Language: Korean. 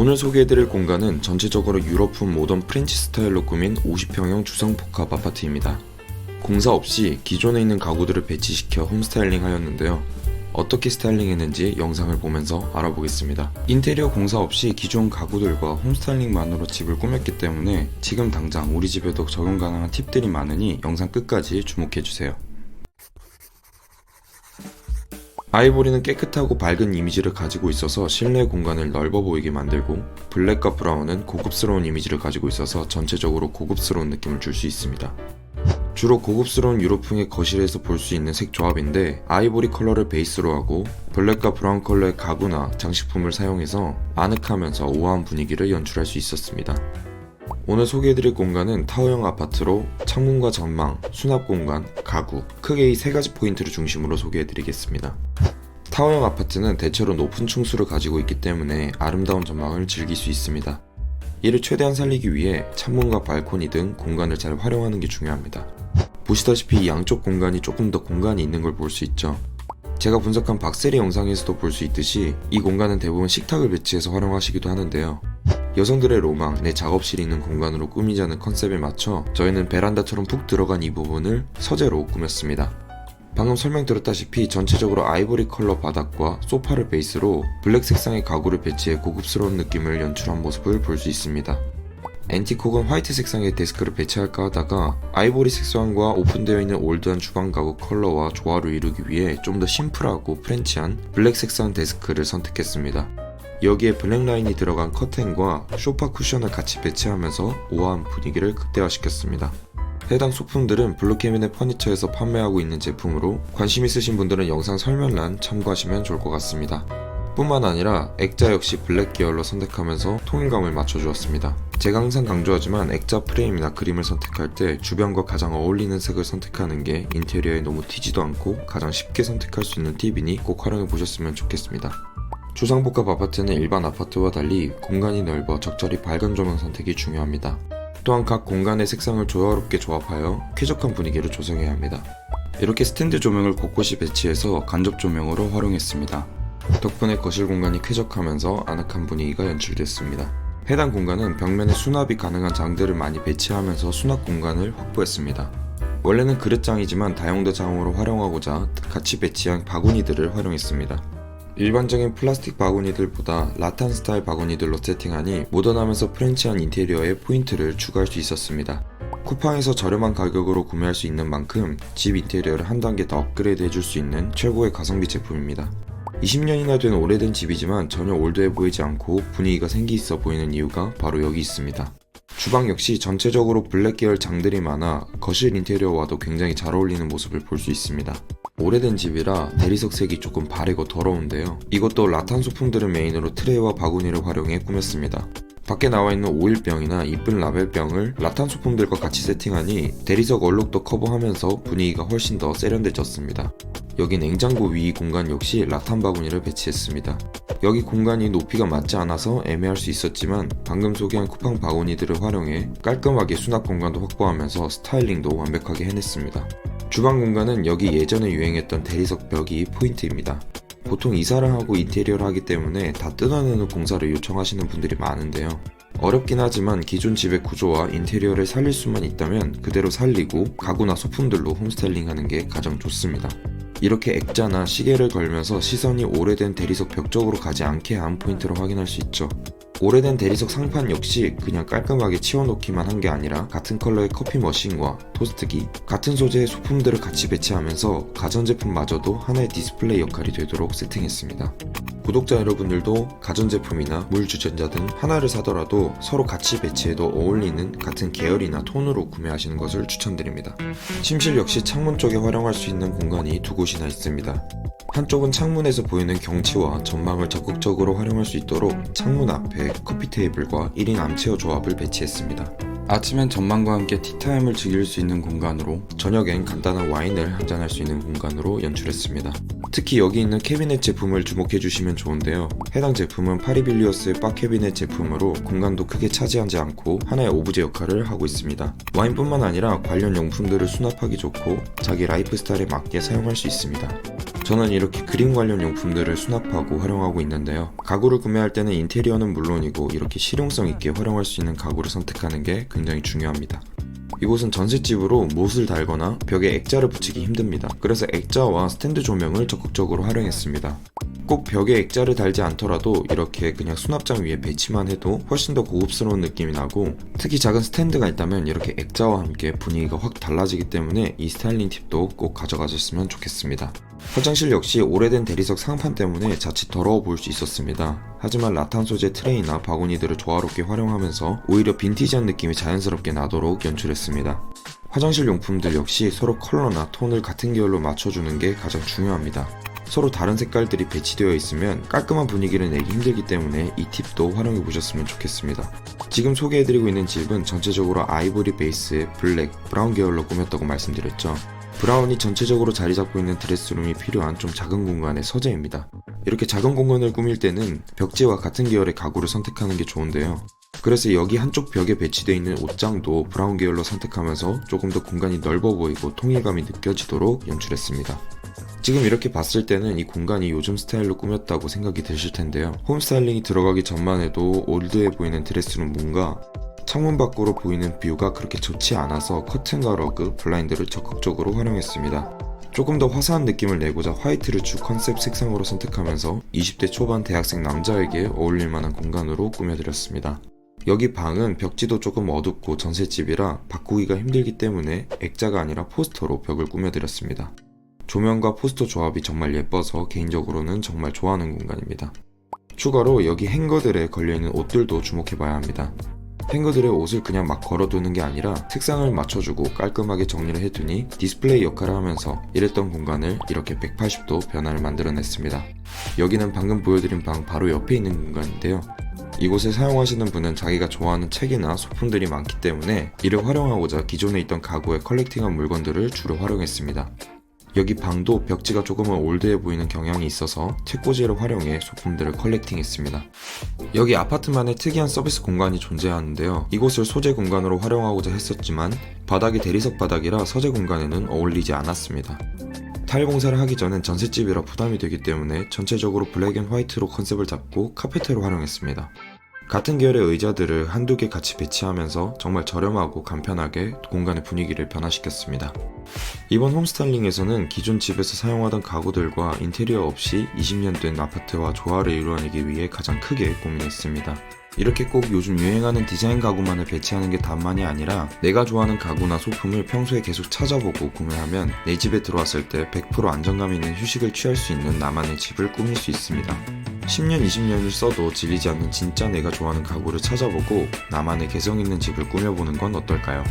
오늘 소개해드릴 공간은 전체적으로 유럽풍 모던 프렌치 스타일로 꾸민 50평형 주상복합 아파트입니다. 공사 없이 기존에 있는 가구들을 배치시켜 홈스타일링 하였는데요. 어떻게 스타일링했는지 영상을 보면서 알아보겠습니다. 인테리어 공사 없이 기존 가구들과 홈스타일링만으로 집을 꾸몄기 때문에 지금 당장 우리 집에도 적용 가능한 팁들이 많으니 영상 끝까지 주목해주세요. 아이보리는 깨끗하고 밝은 이미지를 가지고 있어서 실내 공간을 넓어 보이게 만들고, 블랙과 브라운은 고급스러운 이미지를 가지고 있어서 전체적으로 고급스러운 느낌을 줄 수 있습니다. 주로 고급스러운 유럽풍의 거실에서 볼 수 있는 색 조합인데, 아이보리 컬러를 베이스로 하고 블랙과 브라운 컬러의 가구나 장식품을 사용해서 아늑하면서 우아한 분위기를 연출할 수 있었습니다. 오늘 소개해드릴 공간은 타워형 아파트로 창문과 전망, 수납공간, 가구, 크게 이 세 가지 포인트를 중심으로 소개해드리겠습니다. 타워형 아파트는 대체로 높은 층수를 가지고 있기 때문에 아름다운 전망을 즐길 수 있습니다. 이를 최대한 살리기 위해 창문과 발코니 등 공간을 잘 활용하는 게 중요합니다. 보시다시피 이 양쪽 공간이 조금 더 공간이 있는 걸 볼 수 있죠. 제가 분석한 박세리 영상에서도 볼 수 있듯이 이 공간은 대부분 식탁을 배치해서 활용하시기도 하는데요. 여성들의 로망, 내 작업실이 있는 공간으로 꾸미자는 컨셉에 맞춰 저희는 베란다처럼 푹 들어간 이 부분을 서재로 꾸몄습니다. 방금 설명드렸다시피 전체적으로 아이보리 컬러 바닥과 소파를 베이스로 블랙 색상의 가구를 배치해 고급스러운 느낌을 연출한 모습을 볼 수 있습니다. 앤틱 혹은 화이트 색상의 데스크를 배치할까 하다가 아이보리 색상과 오픈되어 있는 올드한 주방 가구 컬러와 조화를 이루기 위해 좀 더 심플하고 프렌치한 블랙 색상 데스크를 선택했습니다. 여기에 블랙 라인이 들어간 커튼과 소파 쿠션을 같이 배치하면서 우아한 분위기를 극대화시켰습니다. 해당 소품들은 블루캐비넷 퍼니처에서 판매하고 있는 제품으로 관심 있으신 분들은 영상 설명란 참고하시면 좋을 것 같습니다. 뿐만 아니라 액자 역시 블랙 계열로 선택하면서 통일감을 맞춰주었습니다. 제가 항상 강조하지만 액자 프레임이나 그림을 선택할 때 주변과 가장 어울리는 색을 선택하는 게 인테리어에 너무 튀지도 않고 가장 쉽게 선택할 수 있는 팁이니 꼭 활용해 보셨으면 좋겠습니다. 주상복합 아파트는 일반 아파트와 달리 공간이 넓어 적절히 밝은 조명 선택이 중요합니다. 또한 각 공간의 색상을 조화롭게 조합하여 쾌적한 분위기를 조성해야 합니다. 이렇게 스탠드 조명을 곳곳이 배치해서 간접 조명으로 활용했습니다. 덕분에 거실 공간이 쾌적하면서 아늑한 분위기가 연출됐습니다. 해당 공간은 벽면에 수납이 가능한 장들을 많이 배치하면서 수납 공간을 확보했습니다. 원래는 그릇장이지만 다용도 장으로 활용하고자 같이 배치한 바구니들을 활용했습니다. 일반적인 플라스틱 바구니들보다 라탄 스타일 바구니들로 세팅하니 모던하면서 프렌치한 인테리어에 포인트를 추가할 수 있었습니다. 쿠팡에서 저렴한 가격으로 구매할 수 있는 만큼 집 인테리어를 한 단계 더 업그레이드 해줄 수 있는 최고의 가성비 제품입니다. 20년이나 된 오래된 집이지만 전혀 올드해 보이지 않고 분위기가 생기 있어 보이는 이유가 바로 여기 있습니다. 주방 역시 전체적으로 블랙 계열 장들이 많아 거실 인테리어와도 굉장히 잘 어울리는 모습을 볼 수 있습니다. 오래된 집이라 대리석 색이 조금 바래고 더러운데요. 이것도 라탄 소품들을 메인으로 트레이와 바구니를 활용해 꾸몄습니다. 밖에 나와있는 오일병이나 이쁜 라벨병을 라탄 소품들과 같이 세팅하니 대리석 얼룩도 커버하면서 분위기가 훨씬 더 세련돼졌습니다. 여기 냉장고 위 공간 역시 라탄 바구니를 배치했습니다. 여기 공간이 높이가 맞지 않아서 애매할 수 있었지만 방금 소개한 쿠팡 바구니들을 활용해 깔끔하게 수납 공간도 확보하면서 스타일링도 완벽하게 해냈습니다. 주방 공간은 여기 예전에 유행했던 대리석 벽이 포인트입니다. 보통 이사를 하고 인테리어를 하기 때문에 다 뜯어내는 공사를 요청하시는 분들이 많은데요. 어렵긴 하지만 기존 집의 구조와 인테리어를 살릴 수만 있다면 그대로 살리고 가구나 소품들로 홈스타일링하는 게 가장 좋습니다. 이렇게 액자나 시계를 걸면서 시선이 오래된 대리석 벽 쪽으로 가지 않게 한 포인트로 확인할 수 있죠. 오래된 대리석 상판 역시 그냥 깔끔하게 치워놓기만 한 게 아니라 같은 컬러의 커피 머신과 토스트기, 같은 소재의 소품들을 같이 배치하면서 가전제품마저도 하나의 디스플레이 역할이 되도록 세팅했습니다. 구독자 여러분들도 가전제품이나 물주전자 등 하나를 사더라도 서로 같이 배치해도 어울리는 같은 계열이나 톤으로 구매하시는 것을 추천드립니다. 침실 역시 창문 쪽에 활용할 수 있는 공간이 두 곳이나 있습니다. 한쪽은 창문에서 보이는 경치와 전망을 적극적으로 활용할 수 있도록 창문 앞에 커피 테이블과 1인 암체어 조합을 배치했습니다. 아침엔 전망과 함께 티타임을 즐길 수 있는 공간으로, 저녁엔 간단한 와인을 한잔할 수 있는 공간으로 연출했습니다. 특히 여기 있는 캐비넷 제품을 주목해주시면 좋은데요. 해당 제품은 파리빌리어스의 바 캐비넷 제품으로 공간도 크게 차지하지 않고 하나의 오브제 역할을 하고 있습니다. 와인뿐만 아니라 관련 용품들을 수납하기 좋고 자기 라이프 스타일에 맞게 사용할 수 있습니다. 저는 이렇게 그림 관련 용품들을 수납하고 활용하고 있는데요. 가구를 구매할 때는 인테리어는 물론이고 이렇게 실용성 있게 활용할 수 있는 가구를 선택하는 게 굉장히 중요합니다. 이곳은 전셋집으로 못을 달거나 벽에 액자를 붙이기 힘듭니다. 그래서 액자와 스탠드 조명을 적극적으로 활용했습니다. 꼭 벽에 액자를 달지 않더라도 이렇게 그냥 수납장 위에 배치만 해도 훨씬 더 고급스러운 느낌이 나고, 특히 작은 스탠드가 있다면 이렇게 액자와 함께 분위기가 확 달라지기 때문에 이 스타일링 팁도 꼭 가져가셨으면 좋겠습니다. 화장실 역시 오래된 대리석 상판 때문에 자칫 더러워 보일 수 있었습니다. 하지만 라탄 소재 트레이나 바구니들을 조화롭게 활용하면서 오히려 빈티지한 느낌이 자연스럽게 나도록 연출했습니다. 화장실 용품들 역시 서로 컬러나 톤을 같은 계열로 맞춰주는 게 가장 중요합니다. 서로 다른 색깔들이 배치되어 있으면 깔끔한 분위기를 내기 힘들기 때문에 이 팁도 활용해 보셨으면 좋겠습니다. 지금 소개해드리고 있는 집은 전체적으로 아이보리 베이스에 블랙, 브라운 계열로 꾸몄다고 말씀드렸죠. 브라운이 전체적으로 자리 잡고 있는 드레스룸이 필요한 좀 작은 공간의 서재입니다. 이렇게 작은 공간을 꾸밀 때는 벽지와 같은 계열의 가구를 선택하는 게 좋은데요. 그래서 여기 한쪽 벽에 배치되어 있는 옷장도 브라운 계열로 선택하면서 조금 더 공간이 넓어 보이고 통일감이 느껴지도록 연출했습니다. 지금 이렇게 봤을 때는 이 공간이 요즘 스타일로 꾸몄다고 생각이 드실 텐데요. 홈 스타일링이 들어가기 전만 해도 올드해 보이는 드레스룸 뭔가 창문 밖으로 보이는 뷰가 그렇게 좋지 않아서 커튼과 러그, 블라인드를 적극적으로 활용했습니다. 조금 더 화사한 느낌을 내고자 화이트를 주 컨셉 색상으로 선택하면서 20대 초반 대학생 남자에게 어울릴 만한 공간으로 꾸며드렸습니다. 여기 방은 벽지도 조금 어둡고 전셋집이라 바꾸기가 힘들기 때문에 액자가 아니라 포스터로 벽을 꾸며드렸습니다. 조명과 포스터 조합이 정말 예뻐서 개인적으로는 정말 좋아하는 공간입니다. 추가로 여기 행거들에 걸려있는 옷들도 주목해봐야 합니다. 행거들의 옷을 그냥 막 걸어두는 게 아니라 색상을 맞춰주고 깔끔하게 정리를 해두니 디스플레이 역할을 하면서 이랬던 공간을 이렇게 180도 변화를 만들어냈습니다. 여기는 방금 보여드린 방 바로 옆에 있는 공간인데요. 이곳을 사용하시는 분은 자기가 좋아하는 책이나 소품들이 많기 때문에 이를 활용하고자 기존에 있던 가구에 컬렉팅한 물건들을 주로 활용했습니다. 여기 방도 벽지가 조금은 올드해 보이는 경향이 있어서 책꽂이를 활용해 소품들을 컬렉팅했습니다. 여기 아파트만의 특이한 서비스 공간이 존재하는데요. 이곳을 소재 공간으로 활용하고자 했었지만 바닥이 대리석 바닥이라 서재 공간에는 어울리지 않았습니다. 타일 공사를 하기 전엔 전셋집이라 부담이 되기 때문에 전체적으로 블랙 앤 화이트로 컨셉을 잡고 카페트로 활용했습니다. 같은 계열의 의자들을 한두 개 같이 배치하면서 정말 저렴하고 간편하게 공간의 분위기를 변화시켰습니다. 이번 홈스타일링에서는 기존 집에서 사용하던 가구들과 인테리어 없이 20년 된 아파트와 조화를 이루어내기 위해 가장 크게 고민했습니다. 이렇게 꼭 요즘 유행하는 디자인 가구만을 배치하는 게 다만이 아니라 내가 좋아하는 가구나 소품을 평소에 계속 찾아보고 구매하면 내 집에 들어왔을 때 100% 안정감 있는 휴식을 취할 수 있는 나만의 집을 꾸밀 수 있습니다. 10년, 20년을 써도 질리지 않는 진짜 내가 좋아하는 가구를 찾아보고 나만의 개성 있는 집을 꾸며보는 건 어떨까요?